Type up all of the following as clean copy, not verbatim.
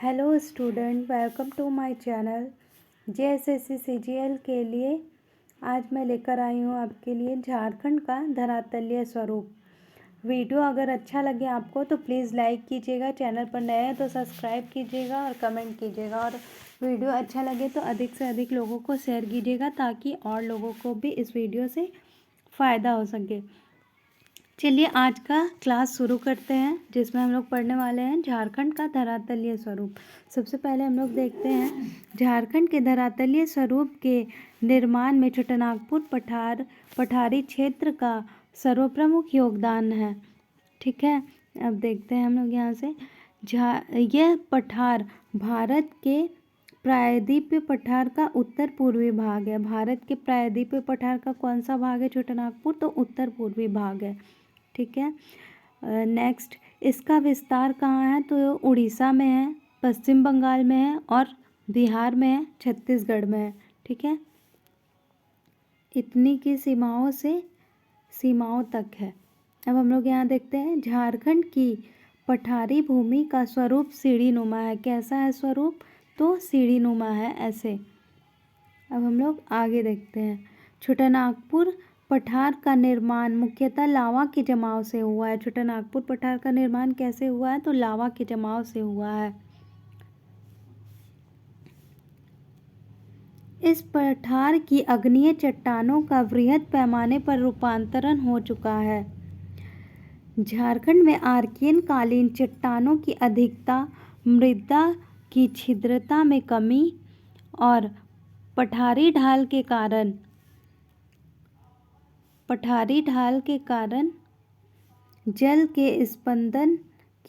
Hello student, welcome to my channel JSSC CGL के लिए। आज मैं लेकर आई हूँ आपके लिए झारखंड का धरातलीय स्वरूप। वीडियो अगर अच्छा लगे आपको तो प्लीज़ लाइक कीजिएगा, चैनल पर नए हैं तो सब्सक्राइब कीजिएगा और कमेंट कीजिएगा। और वीडियो अच्छा लगे तो अधिक से अधिक लोगों को शेयर कीजिएगा ताकि और लोगों को भी इस वीडियो से फ़ायदा हो सके। चलिए आज का क्लास शुरू करते हैं, जिसमें हम लोग पढ़ने वाले हैं झारखंड का धरातलीय स्वरूप। सबसे पहले हम लोग देखते हैं झारखंड के धरातलीय स्वरूप के निर्माण में छोटानागपुर पठारी क्षेत्र का सर्वप्रमुख योगदान है। ठीक है, अब देखते हैं हम लोग यहाँ से। यह पठार भारत के प्रायद्वीपीय पठार का उत्तर पूर्वी भाग है। भारत के प्रायद्वीपीय पठार का कौन सा भाग है? छोटानागपुर, तो उत्तर पूर्वी भाग है। ठीक है, नेक्स्ट, इसका विस्तार कहाँ है? तो उड़ीसा में है, पश्चिम बंगाल में है और बिहार में है, छत्तीसगढ़ में है। ठीक है, इतनी की सीमाओं तक है। अब हम लोग यहाँ देखते हैं झारखंड की पठारी भूमि का स्वरूप सीढ़ीनुमा है। कैसा है स्वरूप? तो सीढ़ीनुमा है, ऐसे। अब हम लोग आगे देखते हैं छोटानागपुर पठार का निर्माण मुख्यतः लावा के जमाव से हुआ है। छोटानागपुर पठार का निर्माण कैसे हुआ है? तो लावा के जमाव से हुआ है। इस पठार की अग्नीय चट्टानों का वृहद पैमाने पर रूपांतरण हो चुका है। झारखंड में आर्कियन कालीन चट्टानों की अधिकता, मृदा की छिद्रता में कमी और पठारी ढाल के कारण जल के स्पंदन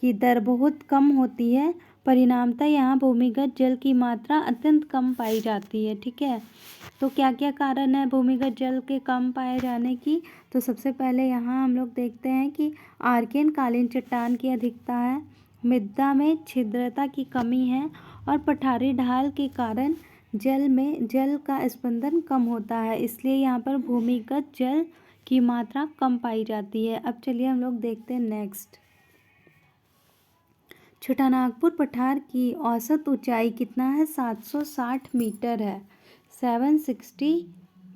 की दर बहुत कम होती है। परिणामतः यहाँ भूमिगत जल की मात्रा अत्यंत कम पाई जाती है। ठीक है, तो क्या क्या कारण है भूमिगत जल के कम पाए जाने की? तो सबसे पहले यहाँ हम लोग देखते हैं कि आर्कियन कालीन चट्टान की अधिकता है, मृदा में छिद्रता की कमी है और पठारी ढाल के कारण जल का स्पंदन कम होता है, इसलिए यहाँ पर भूमिगत जल की मात्रा कम पाई जाती है। अब चलिए हम लोग देखते हैं नेक्स्ट। छोटानागपुर पठार की औसत ऊंचाई कितना है? 760 मीटर है, 760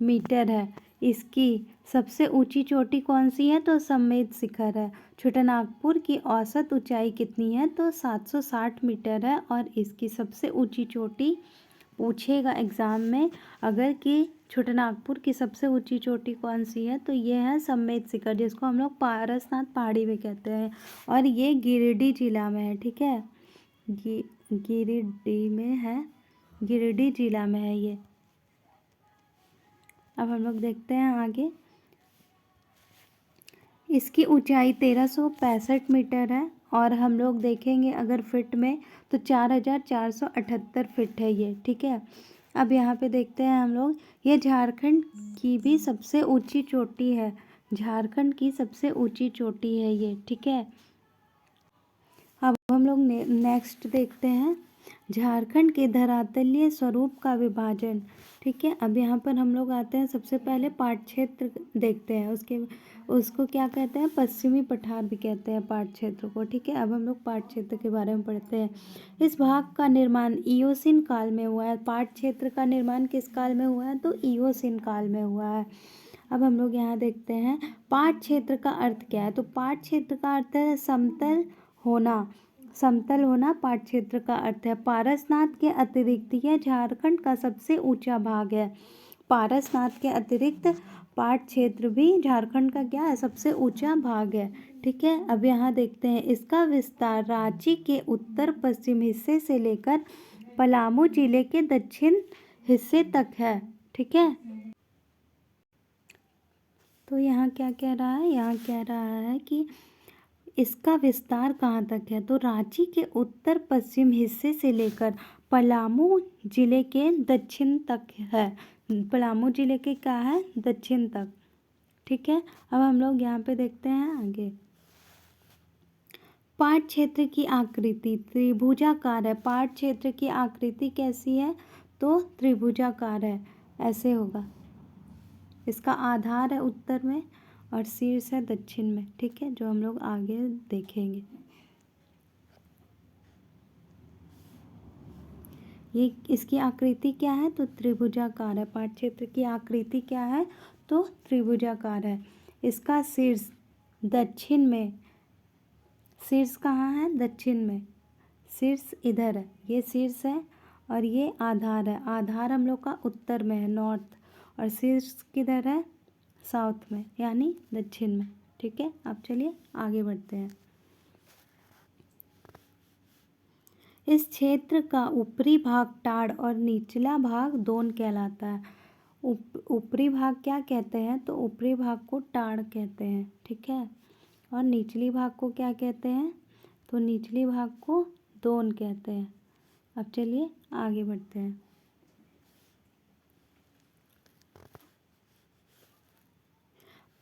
मीटर है। इसकी सबसे ऊंची चोटी कौन सी है? तो सम्मेद शिखर है। छोटानागपुर की औसत ऊंचाई कितनी है? तो 760 मीटर है। और इसकी सबसे ऊंची चोटी पूछेगा एग्ज़ाम में अगर कि छोटानागपुर की सबसे ऊंची चोटी कौन सी है, तो ये है सम्मेद शिखर, जिसको हम लोग पारसनाथ पहाड़ी भी कहते हैं। और ये गिरिडीह जिला में है। ठीक है, गिरिडीह जिला में है ये। अब हम लोग देखते हैं आगे। इसकी ऊंचाई 1365 मीटर है और हम लोग देखेंगे अगर फिट में तो 4478 फिट है ये। ठीक है, अब यहाँ पे देखते हैं हम लोग, ये झारखंड की भी सबसे ऊंची चोटी है। झारखंड की सबसे ऊंची चोटी है ये। ठीक है, अब हम लोग नेक्स्ट देखते हैं झारखंड के धरातलीय स्वरूप का विभाजन। ठीक है, अब यहाँ पर हम लोग आते हैं, सबसे पहले पाट क्षेत्र देखते हैं, उसको क्या कहते हैं? पश्चिमी पठार भी कहते हैं पाट क्षेत्र को। ठीक है, अब हम लोग पाट क्षेत्र के बारे में पढ़ते हैं। इस भाग का निर्माण इयोसीन काल में हुआ है। पाट क्षेत्र का निर्माण किस काल में हुआ है? तो इयोसीन काल में हुआ है। अब हम लोग यहाँ देखते हैं पाट क्षेत्र का अर्थ क्या है? तो पाट क्षेत्र का अर्थ है समतल होना पाट क्षेत्र का अर्थ है। पारसनाथ के अतिरिक्त यह झारखंड का सबसे ऊंचा भाग है। पारसनाथ के अतिरिक्त पाट क्षेत्र भी झारखंड का क्या है? सबसे ऊंचा भाग है। ठीक है, अब यहाँ देखते हैं इसका विस्तार रांची के उत्तर पश्चिम हिस्से से लेकर पलामू जिले के दक्षिण हिस्से तक है। ठीक है, तो यहाँ क्या कह रहा है? यहाँ कह रहा है कि इसका विस्तार कहाँ तक है? तो रांची के उत्तर पश्चिम हिस्से से लेकर पलामू जिले के दक्षिण तक है। पलामू जिले के क्या है? दक्षिण तक। ठीक है, अब हम लोग यहाँ पे देखते हैं आगे। पाट क्षेत्र की आकृति त्रिभुजाकार है। पाट क्षेत्र की आकृति कैसी है? तो त्रिभुजाकार है, ऐसे होगा। इसका आधार है उत्तर में और शीर्ष है दक्षिण में। ठीक है, जो हम लोग आगे देखेंगे। ये इसकी आकृति क्या है? तो त्रिभुजाकार है। पाट क्षेत्र की आकृति क्या है? तो त्रिभुजाकार है। इसका शीर्ष दक्षिण में, शीर्ष कहाँ है? दक्षिण में। शीर्ष इधर है, ये शीर्ष है और ये आधार है। आधार हम लोग का उत्तर में है, नॉर्थ, और शीर्ष किधर है? साउथ में, यानी दक्षिण में। ठीक है, अब चलिए आगे बढ़ते हैं। इस क्षेत्र का ऊपरी भाग टाड़ और निचला भाग दोन कहलाता है। ऊपरी भाग क्या कहते हैं? तो ऊपरी भाग को टाड़ कहते हैं। ठीक है, और निचली भाग को क्या कहते हैं? तो निचली भाग को दोन कहते हैं। अब चलिए आगे बढ़ते हैं।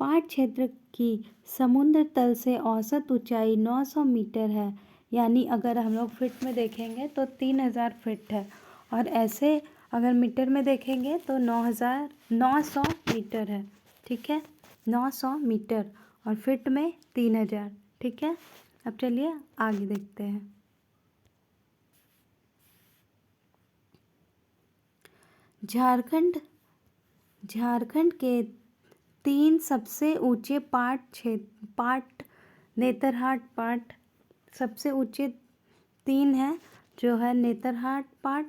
पाट क्षेत्र की समुद्र तल से औसत ऊंचाई 900 मीटर है, यानी अगर हम लोग फीट में देखेंगे तो 3000 फीट है, और ऐसे अगर मीटर में देखेंगे तो 900 मीटर है। ठीक है, 900 मीटर, और फीट में 3000। ठीक है, अब चलिए आगे देखते हैं। झारखंड के 3 सबसे ऊंचे पाट नेतरहाट पाट सबसे ऊंचे 3 हैं, जो है नेतरहाट पाट,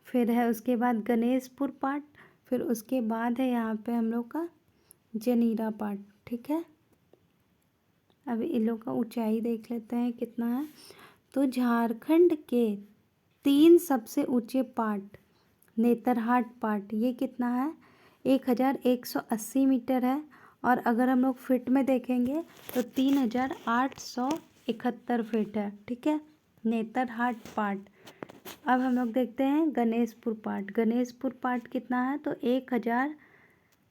फिर है उसके बाद गणेशपुर पाट, फिर उसके बाद है यहाँ पे हम लोग का जनीरा पाट। ठीक है, अब इन लोग का ऊंचाई देख लेते हैं कितना है। तो झारखंड के 3 सबसे ऊंचे पाट नेतरहाट पाट, ये कितना है? 1180 मीटर है, और अगर हम लोग फीट में देखेंगे तो 3871 फीट है। ठीक है, नेतरहाट पाट। अब हम लोग देखते हैं गणेशपुर पाट। गणेशपुर पाट कितना है? तो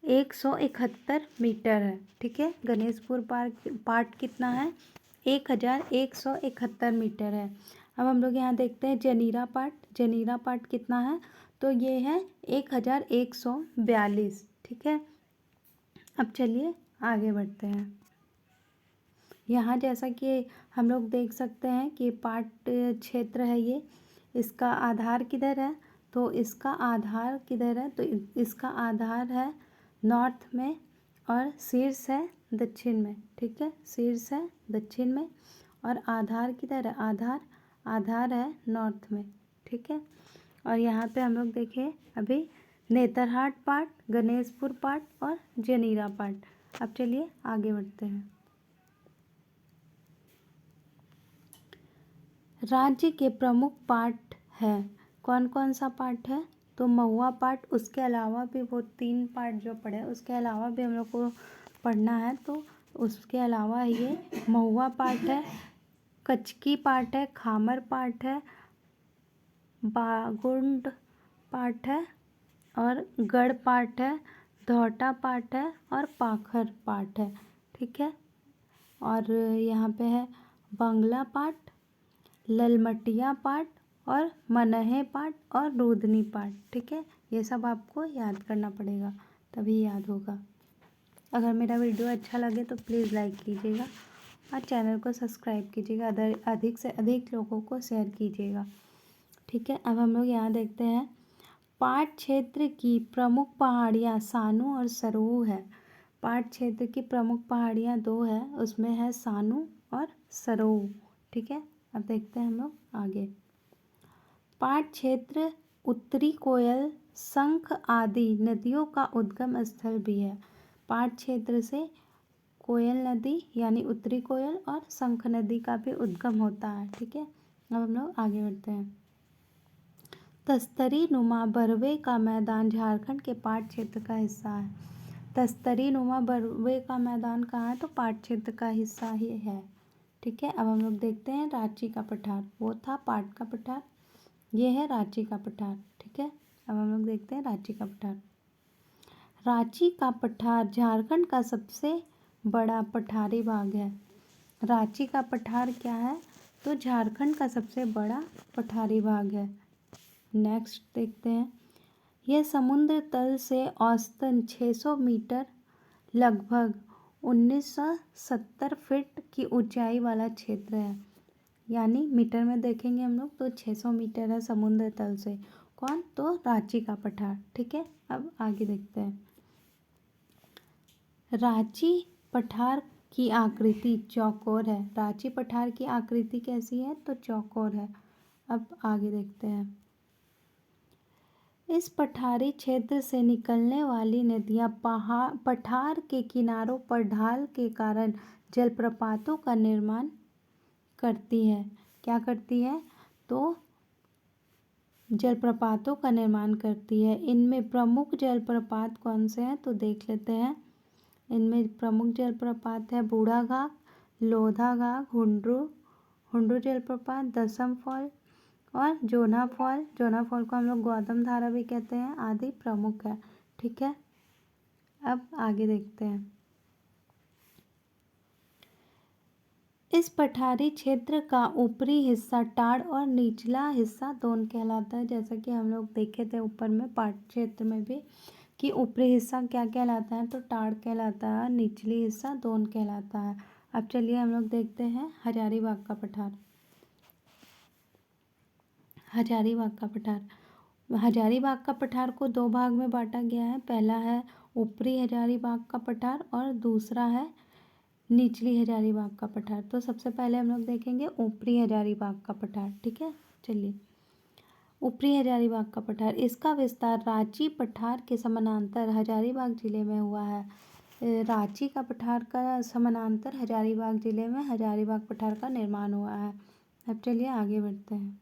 1171 मीटर है। ठीक है, गणेशपुर पाट कितना है? 1171 मीटर है। अब हम लोग यहाँ देखते हैं जनीरा पाट। जनीरा पाट कितना है? तो ये है 1142। ठीक है, अब चलिए आगे बढ़ते हैं। यहाँ जैसा कि हम लोग देख सकते हैं कि पाट क्षेत्र है ये, इसका आधार किधर है? तो इसका आधार किधर है? तो इसका आधार है नॉर्थ में, और शीर्ष है दक्षिण में। ठीक है, शीर्ष है दक्षिण में, और आधार किधर है? आधार है नॉर्थ में। ठीक है, और यहाँ पे हम लोग देखें अभी नेतरहाट पाट, गणेशपुर पाट और जनीरा पाट। अब चलिए आगे बढ़ते हैं। राज्य के प्रमुख पाट है, कौन कौन सा पाट है? तो महुआ पाट, उसके अलावा भी वो 3 पाट जो पढ़े उसके अलावा भी हम लोग को पढ़ना है, तो उसके अलावा ये महुआ पाट है, कचकी पाट है, खामर पाट है, बागुंड पाट है, और गढ़ पाट है, धौटा पाट है, और पाखर पाट है। ठीक है, और यहाँ पे है बंगला पाट, ललमटिया पाट, और मनहे पाट, और रूधनी पाट। ठीक है, ये सब आपको याद करना पड़ेगा, तभी याद होगा। अगर मेरा वीडियो अच्छा लगे तो प्लीज़ लाइक कीजिएगा, और चैनल को सब्सक्राइब कीजिएगा, अधिक से अधिक लोगों को शेयर कीजिएगा। ठीक है, अब हम लोग यहाँ देखते हैं। पाट क्षेत्र की प्रमुख पहाड़ियाँ सानू और सरोऊ है। पाट क्षेत्र की प्रमुख पहाड़ियाँ 2 है, उसमें है सानू और सरोऊ। ठीक है, अब देखते हैं हम लोग आगे। पाट क्षेत्र उत्तरी कोयल, शंख आदि नदियों का उद्गम स्थल भी है। पाट क्षेत्र से कोयल नदी यानी उत्तरी कोयल और शंख नदी का भी उद्गम होता है। ठीक है, अब हम लोग आगे बढ़ते हैं। तस्तरी नुमा बरवे का मैदान झारखंड के पाट क्षेत्र का हिस्सा है। तस्तरी नुमा बरवे का मैदान कहाँ है? तो पाट क्षेत्र का हिस्सा ही है। ठीक है, अब हम लोग देखते हैं रांची का पठार। वो था पाट का पठार, ये है रांची का पठार। ठीक है, अब हम लोग देखते हैं रांची का पठार। रांची का पठार झारखंड का सबसे बड़ा पठारी भाग है। रांची का पठार क्या है? तो झारखंड का सबसे बड़ा पठारी भाग है। नेक्स्ट देखते हैं। यह समुद्र तल से औसतन 600 मीटर लगभग 1970 फीट की ऊंचाई वाला क्षेत्र है। यानी मीटर में देखेंगे हम लोग तो 600 मीटर है समुद्र तल से। कौन? तो रांची का पठार। ठीक है, अब आगे देखते हैं। रांची पठार की आकृति चौकोर है। रांची पठार की आकृति कैसी है? तो चौकोर है। अब आगे देखते हैं। इस पठारी क्षेत्र से निकलने वाली नदियाँ पठार के किनारों पर ढाल के कारण जलप्रपातों का निर्माण करती है। क्या करती है? तो जलप्रपातों का निर्माण करती है। इनमें प्रमुख जलप्रपात कौन से हैं? तो देख लेते हैं। इनमें प्रमुख जलप्रपात है बूढ़ा घाघ, लोधा घाघ, हुंडरू जलप्रपात, दसम फॉल और जोना फॉल। जोना फॉल को हम लोग गौतम धारा भी कहते हैं, आदि प्रमुख है। ठीक है, अब आगे देखते हैं। इस पठारी क्षेत्र का ऊपरी हिस्सा टाड़ और निचला हिस्सा दोन कहलाता है। जैसा कि हम लोग देखे थे ऊपर में पाठ क्षेत्र में भी कि ऊपरी हिस्सा क्या कहलाता है? तो टाड़ कहलाता है, निचली हिस्सा दोन कहलाता है। अब चलिए हम लोग देखते हैं हजारीबाग का पठार। हजारीबाग का पठार। हजारीबाग का पठार को दो भाग में बांटा गया है। पहला है ऊपरी हजारीबाग का पठार और दूसरा है निचली हजारीबाग का पठार। तो सबसे पहले हम लोग देखेंगे ऊपरी हजारीबाग का पठार। ठीक है, चलिए। ऊपरी हजारीबाग का पठार, इसका विस्तार रांची पठार के समानांतर हजारीबाग जिले में हुआ है। रांची का पठार का समानांतर हजारीबाग जिले में हजारीबाग पठार का निर्माण हुआ है। अब चलिए आगे बढ़ते हैं।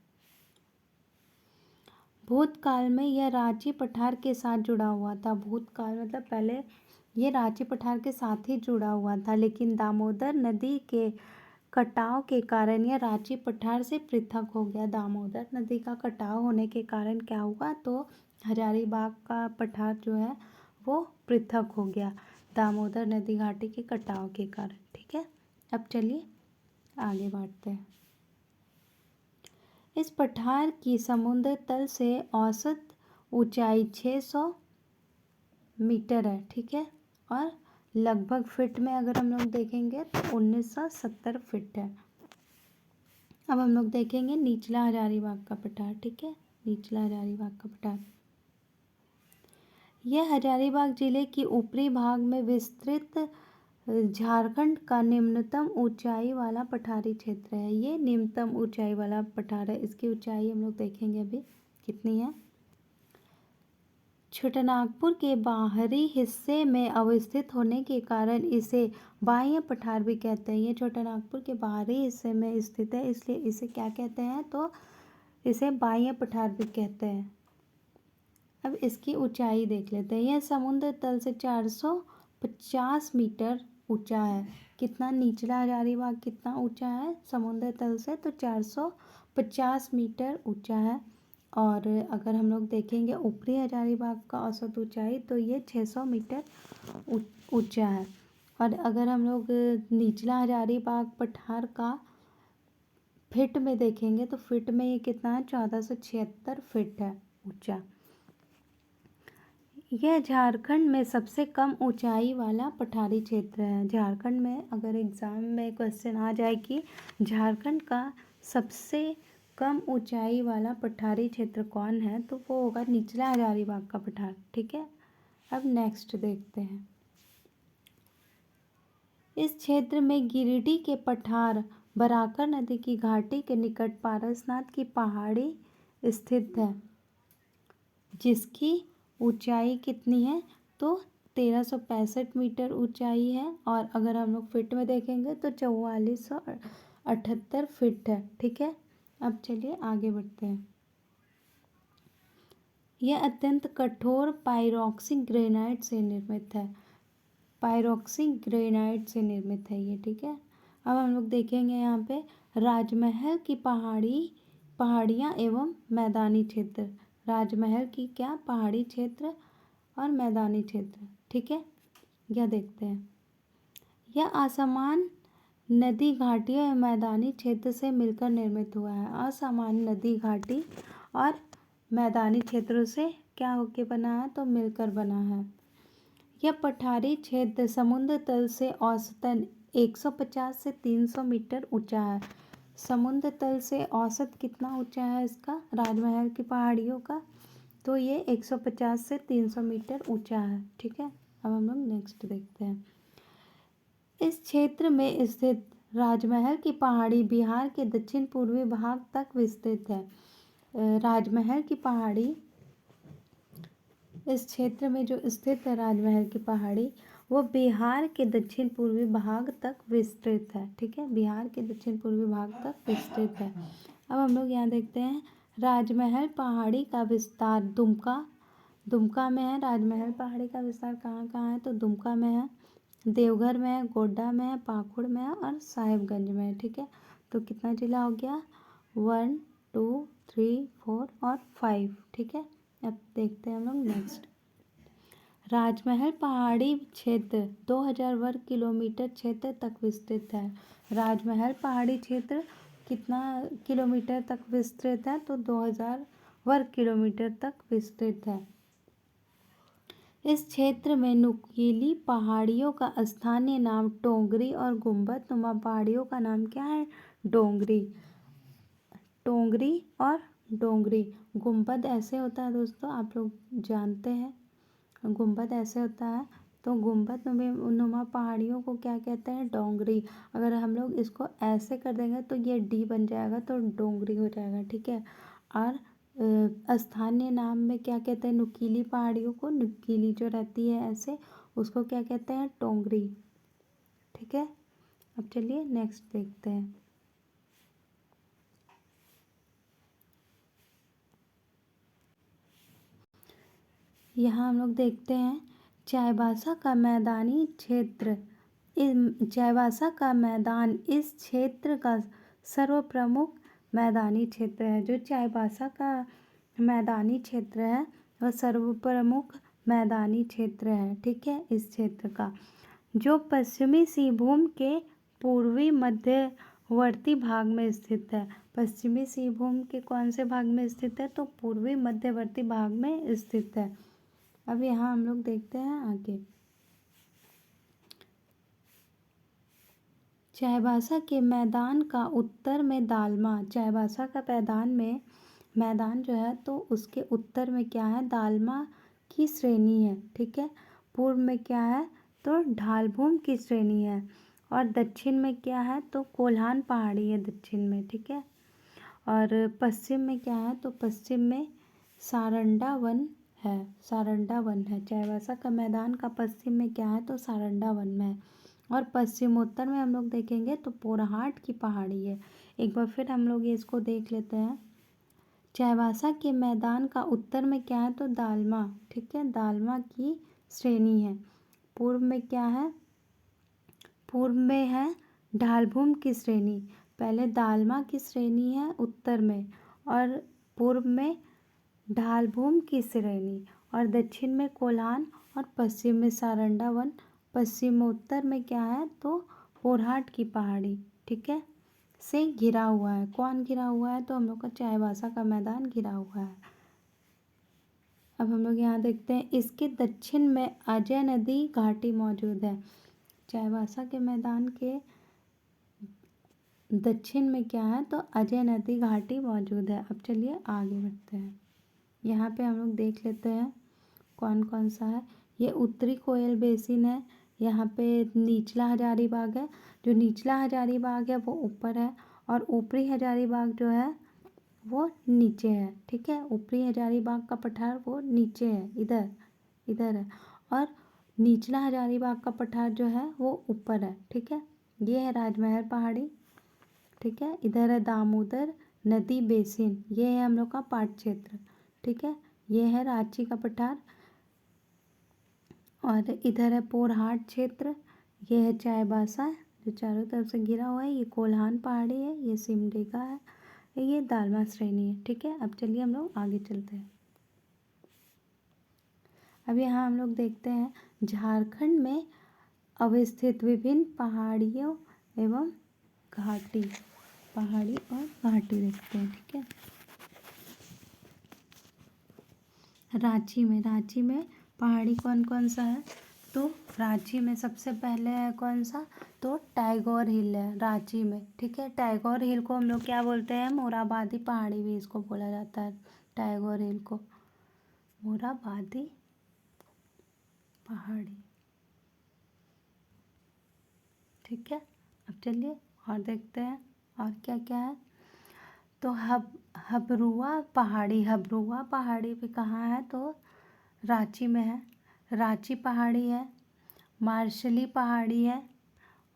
भूतकाल में यह रांची पठार के साथ जुड़ा हुआ था। भूतकाल मतलब पहले ये रांची पठार के साथ ही जुड़ा हुआ था, लेकिन दामोदर नदी के कटाव के कारण यह रांची पठार से पृथक हो गया। दामोदर नदी का कटाव होने के कारण क्या हुआ? तो हजारीबाग का पठार जो है वो पृथक हो गया दामोदर नदी घाटी के कटाव के कारण। ठीक है, अब चलिए आगे बढ़ते हैं। इस पठार की समुद्र तल से औसत ऊंचाई 600 मीटर है। ठीक है, और लगभग फीट में अगर हम लोग देखेंगे तो 1970 फीट है। अब हम लोग देखेंगे निचला हजारीबाग का पठार। ठीक है, निचला हजारीबाग का पठार, यह हजारीबाग जिले की ऊपरी भाग में विस्तृत झारखंड का निम्नतम ऊंचाई वाला पठारी क्षेत्र है। ये निम्नतम ऊंचाई वाला पठार है। इसकी ऊंचाई हम लोग देखेंगे अभी कितनी है। छोटानागपुर के बाहरी हिस्से में अवस्थित होने के कारण इसे बाह्य पठार भी कहते हैं। ये छोटानागपुर के बाहरी हिस्से में स्थित है, इसलिए इसे क्या कहते हैं? तो इसे बाह्य पठार भी कहते हैं। अब इसकी ऊंचाई देख लेते हैं। यह समुद्र तल से 450 मीटर ऊंचा है। कितना? निचला हजारीबाग कितना ऊंचा है समुद्र तल से? तो 450 मीटर ऊंचा है। और अगर हम लोग देखेंगे ऊपरी हजारीबाग का औसत ऊंचाई तो ये 600 मीटर ऊंचा है। और अगर हम लोग निचला हजारीबाग पठार का फीट में देखेंगे तो फीट में ये कितना है? 1476 फीट है ऊंचा। यह झारखंड में सबसे कम ऊंचाई वाला पठारी क्षेत्र है। झारखंड में अगर एग्ज़ाम में क्वेश्चन आ जाए कि झारखंड का सबसे कम ऊंचाई वाला पठारी क्षेत्र कौन है, तो वो होगा निचला हजारीबाग का पठार। ठीक है, अब नेक्स्ट देखते हैं। इस क्षेत्र में गिरिडीह के पठार बराकर नदी की घाटी के निकट पारसनाथ की पहाड़ी स्थित है, जिसकी ऊंचाई कितनी है? तो 1365 मीटर ऊंचाई है। और अगर हम लोग फीट में देखेंगे तो 4478 फीट है। ठीक है, अब चलिए आगे बढ़ते हैं। यह अत्यंत कठोर पाइरोक्सी ग्रेनाइट से निर्मित है। पाइरोक्सी ग्रेनाइट से निर्मित है ये। ठीक है, अब हम लोग देखेंगे यहाँ पे राजमहल की पहाड़ियाँ एवं मैदानी क्षेत्र। राजमहल की क्या? पहाड़ी क्षेत्र और मैदानी क्षेत्र। ठीक है, यह देखते हैं। यह असमान नदी घाटी और मैदानी क्षेत्र से मिलकर निर्मित हुआ है। असमान नदी घाटी और मैदानी क्षेत्रों से क्या होके बना है? तो मिलकर बना है। यह पठारी क्षेत्र समुद्र तल से औसतन 150 से 300 मीटर ऊंचा है। समुद्र तल से औसत कितना ऊंचा है इसका, राजमहल की पहाड़ियों का, तो ये 150 से 300 मीटर ऊंचा है। ठीक है, अब हम लोग नेक्स्ट देखते हैं। इस क्षेत्र में स्थित राजमहल की पहाड़ी बिहार के दक्षिण पूर्वी भाग तक विस्तृत है। राजमहल की पहाड़ी, इस क्षेत्र में जो स्थित है राजमहल की पहाड़ी, वो बिहार के दक्षिण पूर्वी भाग तक विस्तृत है। ठीक है, बिहार के दक्षिण पूर्वी भाग तक विस्तृत है। अब हम लोग यहाँ देखते हैं राजमहल पहाड़ी का विस्तार दुमका में है। राजमहल पहाड़ी का विस्तार कहाँ कहाँ है, तो दुमका में है, देवघर में है, गोड्डा में है, पाकुड़ में है और साहिबगंज में है। ठीक है, तो कितना जिला हो गया, 1 2 3 4 और 5। ठीक है, अब देखते हैं हम लोग नेक्स्ट। राजमहल पहाड़ी क्षेत्र 2000 वर्ग किलोमीटर क्षेत्र तक विस्तृत है। राजमहल पहाड़ी क्षेत्र कितना किलोमीटर तक विस्तृत है, तो 2000 वर्ग किलोमीटर तक विस्तृत है। इस क्षेत्र में नुकीली पहाड़ियों का स्थानीय नाम टोंगरी और गुंबद नुमा पहाड़ियों का नाम क्या है, डोंगरी। टोंगरी और डोंगरी। गुंबद ऐसे होता है दोस्तों, आप लोग जानते हैं, गुंबद ऐसे होता है, तो गुंबद नुमा पहाड़ियों को क्या कहते हैं, डोंगरी। अगर हम लोग इसको ऐसे कर देंगे तो ये डी बन जाएगा, तो डोंगरी हो जाएगा। ठीक है, और स्थानीय नाम में क्या कहते हैं, नुकीली पहाड़ियों को, नुकीली जो रहती है ऐसे, उसको क्या कहते हैं, टोंगरी। ठीक है, अब चलिए नेक्स्ट देखते हैं। यहाँ हम लोग देखते हैं चाईबासा का मैदानी क्षेत्र। चाईबासा का मैदान इस क्षेत्र का सर्वप्रमुख मैदानी क्षेत्र है। जो चाईबासा का मैदानी क्षेत्र है वह सर्वप्रमुख मैदानी क्षेत्र है। ठीक है, इस क्षेत्र का जो पश्चिमी सिंहभूम के पूर्वी मध्यवर्ती भाग में स्थित है। पश्चिमी सिंहभूम के कौन से भाग में स्थित है, तो पूर्वी मध्यवर्ती भाग में स्थित है। अब यहाँ हम लोग देखते हैं आगे। चाईबासा के मैदान का उत्तर में दालमा, चाईबासा का मैदान जो है तो उसके उत्तर में क्या है, दालमा की श्रेणी है। ठीक है, पूर्व में क्या है, तो ढालभूम की श्रेणी है, और दक्षिण में क्या है, तो कोल्हान पहाड़ी है दक्षिण में। ठीक है, और पश्चिम में क्या है, तो पश्चिम में सारंडा वन है, सारंडा वन है। चाईबासा का मैदान का पश्चिम में क्या है, तो सारंडा वन में है, और पश्चिमोत्तर में हम लोग देखेंगे तो पोरहाट की पहाड़ी है। एक बार फिर हम लोग ये इसको देख लेते हैं। चाईबासा के मैदान का उत्तर में क्या है, तो दालमा। ठीक है, दालमा की श्रेणी है। पूर्व में क्या है, पूर्व में है ढालभूम की श्रेणी। पहले दालमा की श्रेणी है उत्तर में, और पूर्व में ढालभूम की श्रेणी, और दक्षिण में कोल्हान, और पश्चिम में सारंडा वन। पश्चिमोत्तर में क्या है, तो पोरहाट की पहाड़ी। ठीक है, से घिरा हुआ है। कौन घिरा हुआ है, तो हम लोग का चाईबासा का मैदान घिरा हुआ है। अब हम लोग यहाँ देखते हैं, इसके दक्षिण में अजय नदी घाटी मौजूद है। चाईबासा के मैदान के दक्षिण में क्या है, तो अजय नदी घाटी मौजूद है। अब चलिए आगे बढ़ते हैं। यहाँ पे हम लोग देख लेते हैं कौन कौन सा है। ये उत्तरी कोयल बेसिन है, यहाँ पे निचला हजारीबाग है। जो निचला हजारीबाग है वो ऊपर है, और ऊपरी हजारीबाग जो है वो नीचे है। ठीक है, ऊपरी हजारीबाग का पठार वो नीचे है, इधर है, और निचला हजारीबाग का पठार जो है वो ऊपर है। ठीक है, ये है राजमहल पहाड़ी। ठीक है, इधर है दामोदर नदी बेसिन, ये है हम लोग का पाट क्षेत्र। ठीक है, ये है रांची का पठार, और इधर है पोरहाट क्षेत्र। ये है चाईबासा जो चारों तरफ से घिरा हुआ है। ये कोल्हान पहाड़ी है, ये सिमडेगा है, ये दालमा श्रेणी है। ठीक है, अब चलिए हम लोग आगे चलते हैं। अब यहाँ हम लोग देखते हैं झारखंड में अवस्थित विभिन्न पहाड़ियों एवं घाटी, पहाड़ी और घाटी देखते हैं। ठीक है, रांची में पहाड़ी कौन कौन सा है, तो रांची में सबसे पहले है कौन सा, तो टैगोर हिल है रांची में, ठीक है। टैगोर हिल को हम लोग क्या बोलते हैं, मोराबादी पहाड़ी भी इसको बोला जाता है, टैगोर हिल को मोराबादी पहाड़ी, ठीक है। अब चलिए और देखते हैं और क्या क्या है। तो हबरुआ पहाड़ी भी कहाँ है, तो रांची में है। रांची पहाड़ी है, मार्शली पहाड़ी है,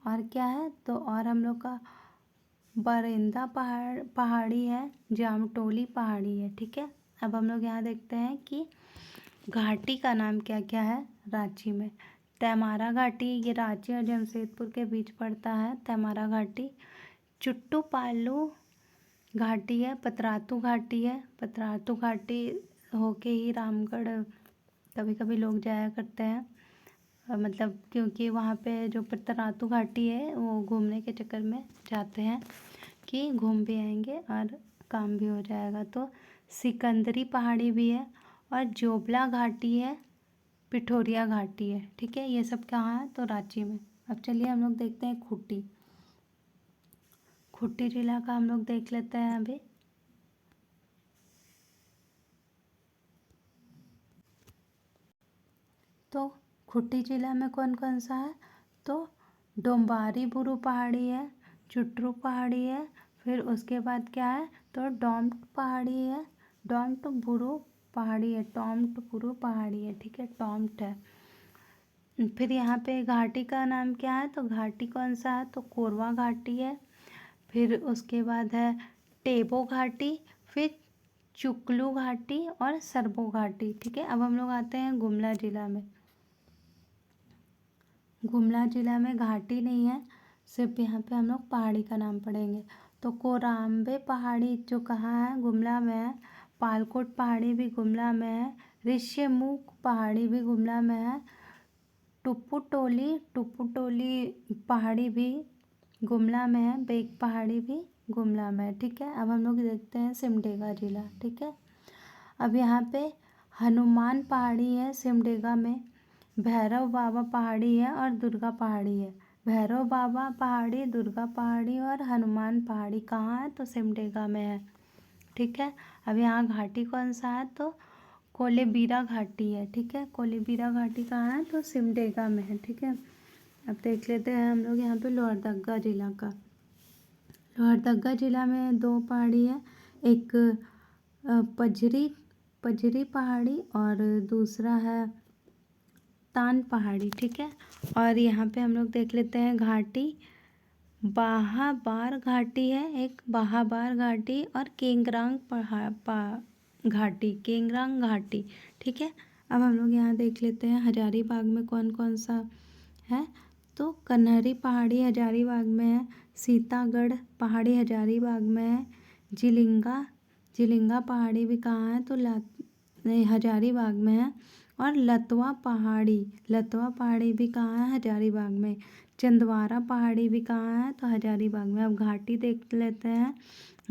और क्या है, तो और हम लोग का बरेंदा पहाड़ी है, जामटोली पहाड़ी है, ठीक है। अब हम लोग यहाँ देखते हैं कि घाटी का नाम क्या क्या है रांची में। तैमारा घाटी, ये रांची और जमशेदपुर के बीच पड़ता है, तैमारा घाटी। चुट्टू पालू घाटी है, पतरातू घाटी है, पतरातू घाटी होके ही रामगढ़ कभी कभी लोग जाया करते हैं, मतलब क्योंकि वहाँ पे जो पतरातू घाटी है वो घूमने के चक्कर में जाते हैं कि घूम भी आएंगे और काम भी हो जाएगा। तो सिकंदरी पहाड़ी भी है, और जोबला घाटी है, पिठोरिया घाटी है, ठीक है। ये सब कहाँ है, तो रांची में। अब चलिए हम लोग देखते हैं खूंटी। खूंटी जिला का हम लोग देख लेते हैं अभी। तो खूंटी जिला में कौन कौन सा है, तो डोम्बारी बुरु पहाड़ी है, चुटरू पहाड़ी है, फिर उसके बाद क्या है, तो डोम्ट पहाड़ी है, डोम्ट बुरु पहाड़ी है, टोम्ट बुरु पहाड़ी है, ठीक है, टोम्ट है। फिर यहाँ पे घाटी का नाम क्या है, तो घाटी कौन सा है, तो कोरवा घाटी है। फिर उसके बाद है टेबो घाटी, फिर चुकलू घाटी और सरबो घाटी, ठीक है। अब हम लोग आते हैं गुमला जिला में। गुमला जिला में घाटी नहीं है, सिर्फ यहाँ पे हम लोग पहाड़ी का नाम पढ़ेंगे। तो कोराम्बे पहाड़ी जो कहाँ है, गुमला में है। पालकोट पहाड़ी भी गुमला में है। ऋष्यमुख पहाड़ी भी गुमला में है। टुपुटोली पहाड़ी भी गुमला में है। बेग पहाड़ी भी गुमला में है, ठीक है। अब हम लोग देखते हैं सिमडेगा जिला, ठीक है। अब यहाँ पे हनुमान पहाड़ी है सिमडेगा में, भैरव बाबा पहाड़ी है और दुर्गा पहाड़ी है। भैरव बाबा पहाड़ी, दुर्गा पहाड़ी और हनुमान पहाड़ी कहाँ है, तो सिमडेगा में है, ठीक है। अब यहाँ घाटी कौन सा है, तो कोलेबीरा घाटी है, ठीक है। कोलेबीरा घाटी कहाँ है, तो सिमडेगा में है, ठीक है। अब देख लेते हैं हम लोग यहाँ पे लोहरदगा जिला का। लोहरदगा जिला में दो पहाड़ी है, एक पजरी पहाड़ी और दूसरा है तान पहाड़ी, ठीक है। और यहाँ पे हम लोग देख लेते हैं घाटी। बाहाबार घाटी है एक, बाहाबार घाटी, और केंगरांग घाटी, ठीक है। अब हम लोग यहाँ देख लेते हैं हजारीबाग में कौन कौन सा है। तो कन्हरी पहाड़ी हजारीबाग में है, सीतागढ़ पहाड़ी हजारीबाग में है, जिलिंगा पहाड़ी भी कहाँ है, तो हजारीबाग में है। और लतवा पहाड़ी भी कहाँ है, हजारीबाग में। चंदवारा पहाड़ी भी कहाँ है, तो हजारीबाग में। अब घाटी देख लेते हैं,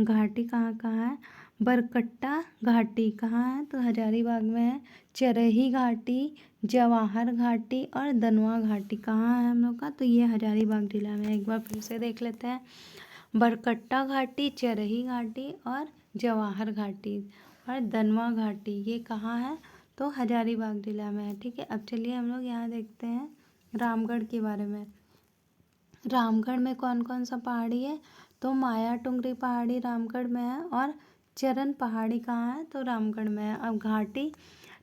घाटी कहाँ कहाँ है। बरकट्टा घाटी कहाँ है, तो हजारीबाग में है। चरही घाटी, जवाहर घाटी और दनवा घाटी कहाँ है हम लोग का, तो ये हजारीबाग जिला में। एक बार फिर से देख लेते हैं, बरकट्टा घाटी, चरही घाटी और जवाहर घाटी और दनवा घाटी, ये कहाँ है, तो हजारीबाग जिला में है, ठीक है। अब चलिए हम लोग यहाँ देखते हैं रामगढ़ के बारे में। रामगढ़ में कौन कौन सा पहाड़ी है, तो माया टुंगरी पहाड़ी रामगढ़ में है, और चरण पहाड़ी कहाँ है, तो रामगढ़ में है। अब घाटी,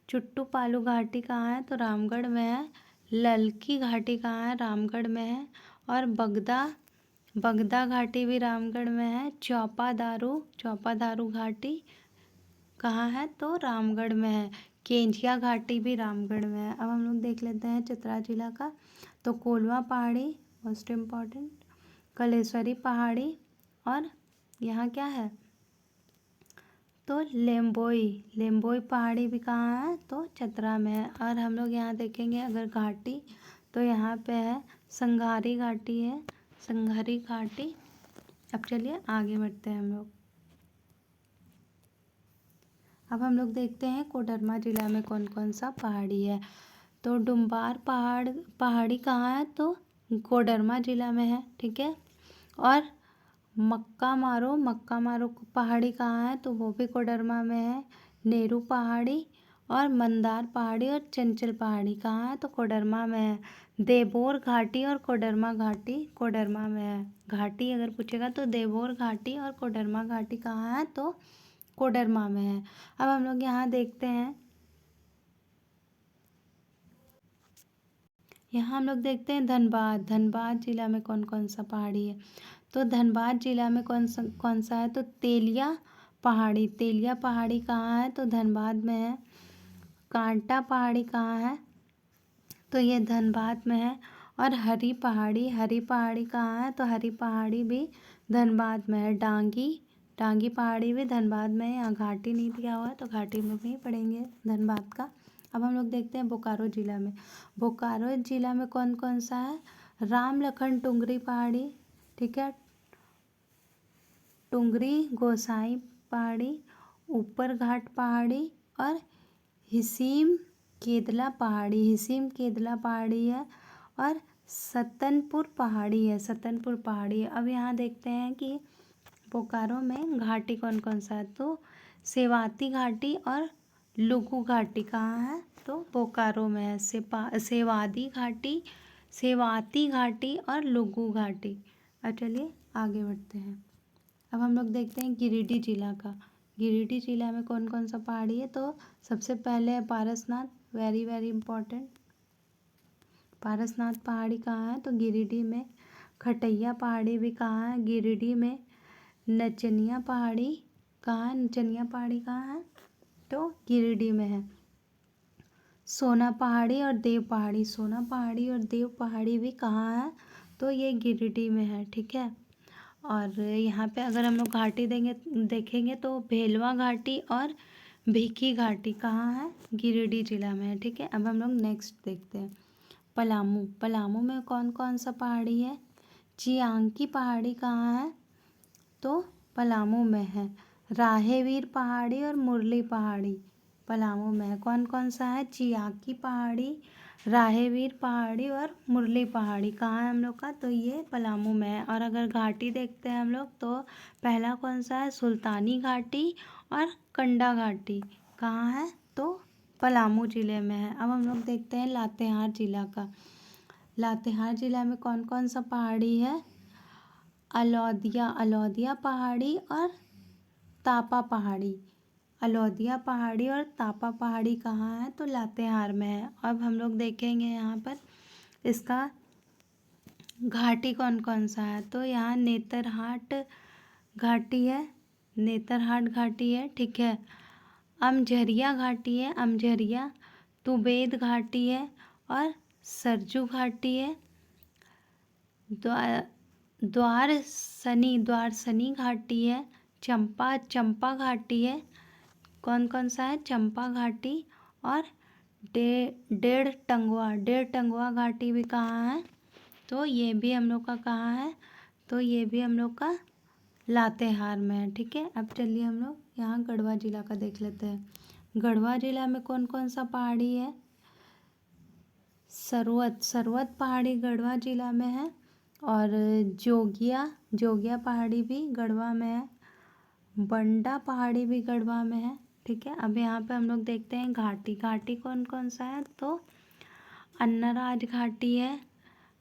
चुट्टू पालू घाटी कहाँ है, तो रामगढ़ में है। ललकी घाटी कहाँ है, रामगढ़ में है। और बगदा घाटी भी रामगढ़ में है। चौपा दारू घाटी कहाँ है, तो रामगढ़ में है। केंजिया घाटी भी रामगढ़ में है। अब हम लोग देख लेते हैं चतरा जिला का। तो कोलवा पहाड़ी मोस्ट इम्पॉर्टेंट, कलेश्वरी पहाड़ी, और यहाँ क्या है, तो लेम्बोई पहाड़ी भी कहाँ है, तो चतरा में है। और हम लोग यहाँ देखेंगे अगर घाटी, तो यहाँ पे है संघारी घाटी है, संघारी घाटी। अब चलिए आगे बढ़ते हैं हम लोग। अब हम लोग देखते हैं कोडरमा जिला में कौन कौन सा पहाड़ी है। तो डुम्बार पहाड़ी कहाँ है? तो कोडरमा ज़िला में है, ठीक है। और मक्का मारो पहाड़ी कहाँ है? तो वो भी कोडरमा में है। नेहरू पहाड़ी और मंदार पहाड़ी और चंचल पहाड़ी कहाँ है? तो कोडरमा में है। देवोर घाटी और कोडरमा घाटी कोडरमा में है। घाटी अगर पूछेगा तो देवोर घाटी और कोडरमा घाटी कहाँ है? तो कोडरमा में है। अब हम लोग यहाँ देखते हैं, यहाँ हम लोग देखते हैं धनबाद ज़िला में कौन कौन सा पहाड़ी है। तो धनबाद ज़िला में कौन सा है? तो तेलिया पहाड़ी कहाँ है? तो धनबाद में है। कांटा पहाड़ी कहाँ है? तो ये धनबाद में है। और हरी पहाड़ी कहाँ है? तो हरी पहाड़ी भी धनबाद में है। डांगी पहाड़ी भी धनबाद में है। यहाँ घाटी नहीं दिया हुआ है तो घाटी में भी पढ़ेंगे धनबाद का। अब हम लोग देखते हैं बोकारो ज़िला में कौन कौन सा है? राम लखन टुंगरी पहाड़ी, ठीक है। टुंगरी गोसाई पहाड़ी, ऊपर घाट पहाड़ी और हिसीम केदला पहाड़ी है। और सतनपुर पहाड़ी है। अब यहाँ देखते हैं कि बोकारो में घाटी कौन कौन सा है। तो सेवाती घाटी और लुगु घाटी कहाँ है? तो बोकारो में है। सेवाती घाटी और लुगु घाटी। अब चलिए आगे बढ़ते हैं। अब हम लोग देखते हैं गिरिडीह जिला में कौन कौन सा पहाड़ी है। तो सबसे पहले है Parasnath, very very important. Parasnath पहाड़ी कहाँ है? तो गिरिडीह में। खटैया पहाड़ी भी कहाँ है? गिरिडीह में। नचनिया पहाड़ी कहाँ है? तो गिरिडीह में है। सोना पहाड़ी और देव पहाड़ी भी कहाँ है? तो ये गिरिडीह में है, ठीक है। और यहाँ पे अगर हम लोग घाटी देखेंगे तो भेलवा घाटी और भिकी घाटी कहाँ है? गिरिडीह जिला में है, ठीक है। अब हम लोग नेक्स्ट देखते हैं पलामू में कौन कौन सा पहाड़ी है? चियांकी पहाड़ी कहाँ है? तो पलामू में है। राहेवीर पहाड़ी और मुरली पहाड़ी पलामू में है। कौन कौन सा है? चियांकी पहाड़ी, राहेवीर पहाड़ी और मुरली पहाड़ी कहाँ है हम लोग का? तो ये पलामू में है। और अगर घाटी देखते हैं हम लोग तो पहला कौन सा है? सुल्तानी घाटी और कंडा घाटी कहाँ है? तो पलामू ज़िले में है। अब हम लोग देखते हैं लातेहार ज़िला में कौन कौन सा पहाड़ी है? अलोदिया पहाड़ी और तापा पहाड़ी कहाँ है? तो लातेहार में है। अब हम लोग देखेंगे यहाँ पर इसका घाटी कौन कौन सा है। तो यहाँ नेतरहाट घाटी है, ठीक है। अमझरिया घाटी है, तुबेद घाटी है और सरजू घाटी है। द्वारसनी घाटी है। चंपा घाटी है। कौन कौन सा है? चंपा घाटी और डेढ़ टंगुआ घाटी भी कहाँ है? तो ये भी हम लोग का कहाँ है? तो ये भी हम लोग का लातेहार में है, ठीक है। अब चलिए हम लोग यहाँ गढ़वा जिला का देख लेते हैं। गढ़वा जिला में कौन कौन सा पहाड़ी है? सरवत पहाड़ी गढ़वा जिला में है। और जोगिया पहाड़ी भी गढ़वा में है। बंडा पहाड़ी भी गढ़वा में है, ठीक है। अब यहाँ पे हम लोग देखते हैं घाटी कौन कौन सा है। तो अन्नराज घाटी है,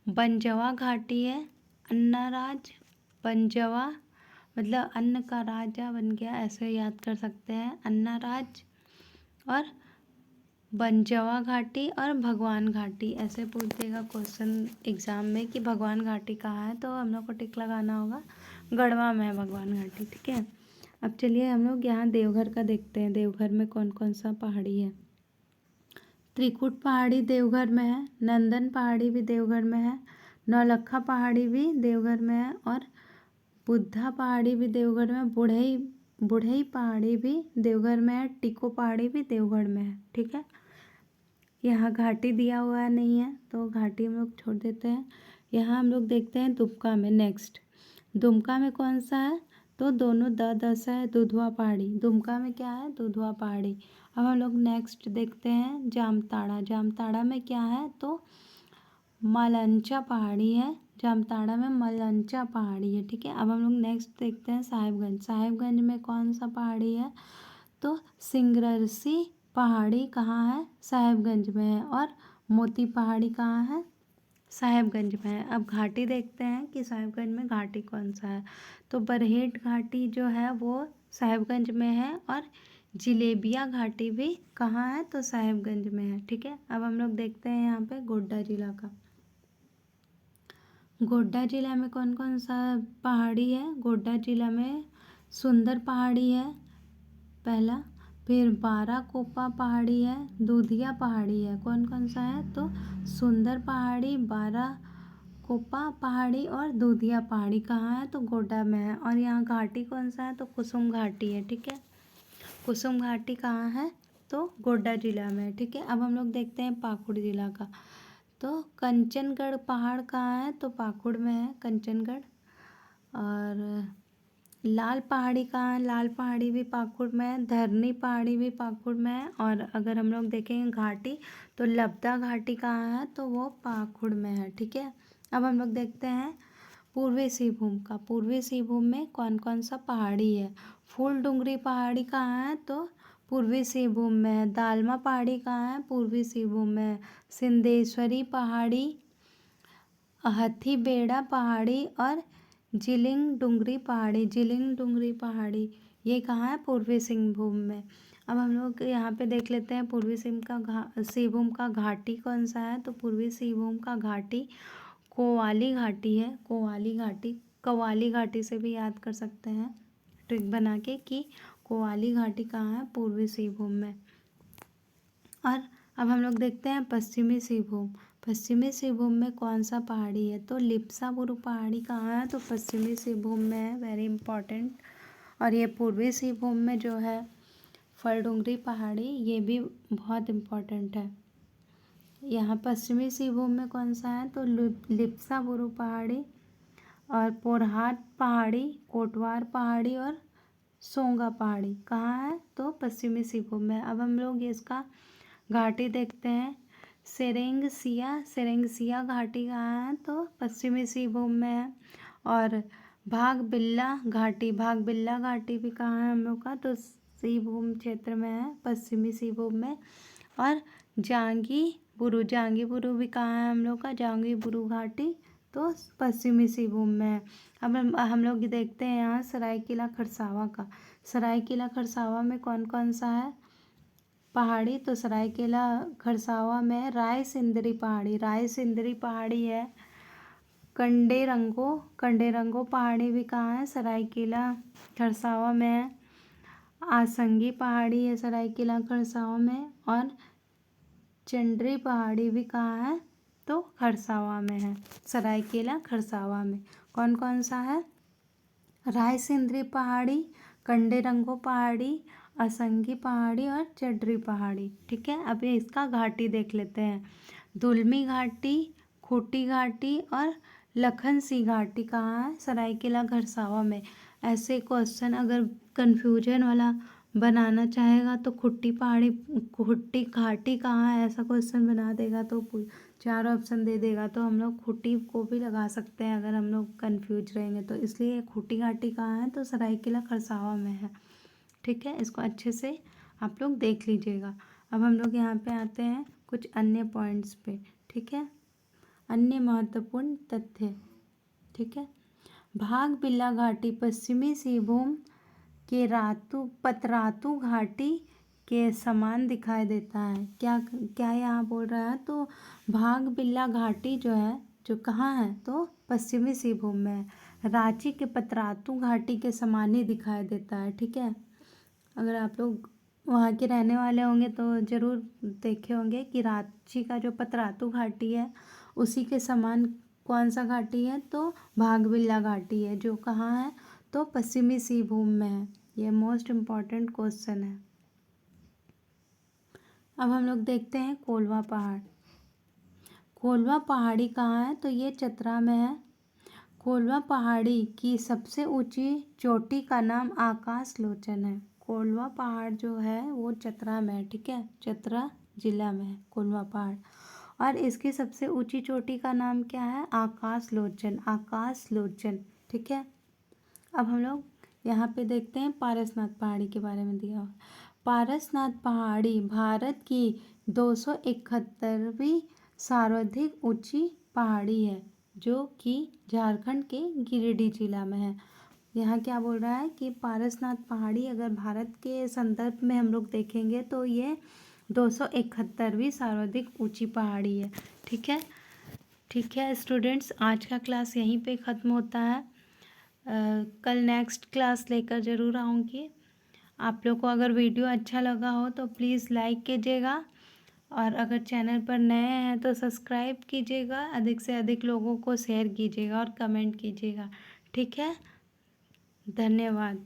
बंजवा घाटी है। अन्नराज बंजवा मतलब अन्न का राजा बन गया, ऐसे याद कर सकते हैं। अन्नराज और बंजवा घाटी और भगवान घाटी, ऐसे पूछ देगा क्वेश्चन एग्जाम में कि भगवान घाटी कहाँ है, तो हम लोग को टिक लगाना होगा गढ़वा में है भगवान घाटी, ठीक है। अब चलिए हम लोग यहाँ देवघर का देखते हैं। देवघर में कौन कौन सा पहाड़ी है। त्रिकुट पहाड़ी देवघर में है। नंदन पहाड़ी भी देवघर में है। नौलखा पहाड़ी भी देवघर में है। और बुद्धा पहाड़ी भी देवघर में। बुढ़ई पहाड़ी भी देवघर में है। टिको पहाड़ी भी देवघर में है, ठीक है। यहाँ घाटी दिया हुआ नहीं है तो घाटी हम लोग छोड़ देते हैं। यहाँ हम लोग देखते हैं दुमका में। नेक्स्ट दुमका में कौन सा है? तो दोनों दस है दुधवा पहाड़ी। दुमका में क्या है? दुधवा पहाड़ी। अब हम लोग नेक्स्ट देखते हैं जामताड़ा। जामताड़ा में क्या है? तो मलंचा पहाड़ी है। जामताड़ा में मलंचा पहाड़ी है। ठीक है। अब हम लोग नेक्स्ट देखते हैं साहिबगंज। साहिबगंज में कौन सा पहाड़ी है? तो सिंगरसी पहाड़ी कहाँ है? साहिबगंज में है। और मोती पहाड़ी कहाँ है? साहिबगंज में है। अब घाटी देखते हैं कि साहिबगंज में घाटी कौन सा है। तो बरहेट घाटी जो है वो साहिबगंज में है। और जिलेबिया घाटी भी कहाँ है? तो साहिबगंज में है। ठीक है। अब हम लोग देखते हैं यहाँ पे गोड्डा जिला का। गोड्डा जिला में कौन कौन सा पहाड़ी है? गोड्डा जिला में सुंदर पहाड़ी है पहला, फिर बाराकोपा पहाड़ी है, दूधिया पहाड़ी है। कौन कौन सा है? तो सुंदर पहाड़ी, बाराकोपा पहाड़ी और दूधिया पहाड़ी कहाँ है? तो गोड्डा में है। और यहाँ घाटी कौन सा है? तो कुसुम घाटी है। ठीक है। कुसुम घाटी कहाँ है? तो गोड्डा जिला में है। ठीक है। अब हम लोग देखते हैं पाकुड़ जिला का। तो कंचनगढ़ पहाड़ कहाँ है? तो पाकुड़ में है कंचनगढ़। और लाल पहाड़ी कहाँ है? लाल पहाड़ी भी पाकुड़ में है। धरनी पहाड़ी भी पाकुड़ में है। और अगर हम लोग देखेंगे घाटी तो लब्धा घाटी कहाँ है? तो वो पाकुड़ में है। ठीक है। अब हम लोग देखते हैं पूर्वी सिंहभूम का। पूर्वी सिंहभूम में कौन कौन सा पहाड़ी है? फूल डुंगरी पहाड़ी कहाँ है? तो पूर्वी सिंहभूम में है। दालमा पहाड़ी कहाँ है? पूर्वी सिंहभूम में है। सिंधेश्वरी पहाड़ी, हथीबेड़ा पहाड़ी और जिलिंग डुंगरी पहाड़ी। जिलिंग डुंगरी पहाड़ी ये कहाँ है? पूर्वी सिंहभूम में। अब हम लोग यहाँ पे देख लेते हैं पूर्वी सिंहभूम का घाटी कौन सा है? तो पूर्वी सिंहभूम का घाटी कोवाली घाटी है। कोवाली घाटी, कवाली घाटी से भी याद कर सकते हैं ट्रिक बना के कि कोवाली घाटी कहाँ है? पूर्वी सिंहभूम में। और अब हम लोग देखते हैं पश्चिमी सिंहभूम। पश्चिमी सिंहभूम में कौन सा पहाड़ी है? तो लिप्साबुरु पहाड़ी कहाँ है? तो पश्चिमी सिंहभूम में है। Very important. और ये पूर्वी सिंहभूम में जो है फलडुंगरी पहाड़ी, ये भी बहुत इम्पोर्टेंट है। यहाँ पश्चिमी सिंहभूम में कौन सा है? तो लिप्साबुरु पहाड़ी और पोरहाट पहाड़ी, कोटवार पहाड़ी और सोंगा पहाड़ी कहाँ है? तो पश्चिमी सिंहभूम में। अब हम लोग इसका घाटी देखते हैं। सेरेंगसिया घाटी कहाँ है? तो पश्चिमी सिंहभूम में है। और भागबिल्ला घाटी भी कहाँ है हम लोग का? तो सिंहभूम क्षेत्र में है, पश्चिमी सिंहभूम में। और जांगी बुरू भी कहाँ है हम लोग का? जांगी बुरू घाटी तो पश्चिमी सिंहभूम में है। अब हम लोग देखते हैं यहाँ सरायकेला खरसावा का। सरायकेला खरसावा में कौन कौन सा है पहाड़ी? तो सरायकेला खरसावा में रायसिंदरी पहाड़ी है। कंडेरंगो पहाड़ी भी कहाँ है? सरायकेला खरसावा में है। आसंगी पहाड़ी है सरायकेला खरसावा में। और चंडरी पहाड़ी भी कहाँ है? तो खरसावा में है। सरायकेला खरसावा में कौन कौन सा है? रायसिंदरी पहाड़ी, कंडेरंगो पहाड़ी, असंगी पहाड़ी और चड्री पहाड़ी। ठीक है। अब ये इसका घाटी देख लेते हैं। दुलमी घाटी, खूटी घाटी और लखन सी घाटी कहाँ है? सरायकेला खरसावा में। ऐसे क्वेश्चन अगर कन्फ्यूजन वाला बनाना चाहेगा तो खुट्टी घाटी कहाँ है ऐसा क्वेश्चन बना देगा तो 4 ऑप्शन दे देगा, तो हम लोग खुट्टी को भी लगा सकते हैं अगर हम लोग कन्फ्यूज रहेंगे तो। इसलिए खुट्टी घाटी कहाँ है? तो सरायकेला खरसावा में है। ठीक है। इसको अच्छे से आप लोग देख लीजिएगा। अब हम लोग यहाँ पे आते हैं कुछ अन्य पॉइंट्स पे। ठीक है। अन्य महत्वपूर्ण तथ्य। ठीक है। भागबिल्ला घाटी पश्चिमी सिंहभूम के पतरातू घाटी के समान दिखाई देता है। क्या क्या यहाँ बोल रहा है? तो भागबिल्ला घाटी जो है जो कहाँ है? तो पश्चिमी सिंहभूम में है। रांची के पतरातू घाटी के समान ही दिखाई देता है। ठीक है। अगर आप लोग वहाँ के रहने वाले होंगे तो ज़रूर देखे होंगे कि रांची का जो पतरातू घाटी है उसी के समान कौन सा घाटी है? तो भागबिल्ला घाटी है जो कहाँ है? तो पश्चिमी सिंहभूम में है। ये मोस्ट इम्पॉर्टेंट क्वेश्चन है। अब हम लोग देखते हैं कोलवा पहाड़। कोलवा पहाड़ी कहाँ है? तो ये चतरा में है। कोल्वा पहाड़ी की सबसे ऊंची चोटी का नाम आकाश लोचन है। कोल्वा पहाड़ जो है वो चतरा में है, ठीक है, चतरा जिला में है कोल्वा पहाड़। और इसकी सबसे ऊंची चोटी का नाम क्या है? आकाश लोचन, आकाश लोचन, ठीक है। अब हम लोग यहाँ पे देखते हैं पारसनाथ पहाड़ी के बारे में दिया हुआ। पारसनाथ पहाड़ी भारत की 271वीं सर्वाधिक ऊंची पहाड़ी है, जो कि झारखंड के गिरिडीह जिला में है। यहाँ क्या बोल रहा है कि पारसनाथ पहाड़ी अगर भारत के संदर्भ में हम लोग देखेंगे तो ये 271वीं सर्वाधिक ऊंची पहाड़ी है, ठीक है। ठीक है स्टूडेंट्स, आज का क्लास यहीं पे ख़त्म होता है। कल नेक्स्ट क्लास लेकर ज़रूर आऊँगी। आप लोग को अगर वीडियो अच्छा लगा हो तो प्लीज़ लाइक कीजिएगा, और अगर चैनल पर नए हैं तो सब्सक्राइब कीजिएगा, अधिक से अधिक लोगों को शेयर कीजिएगा और कमेंट कीजिएगा, ठीक है। धन्यवाद।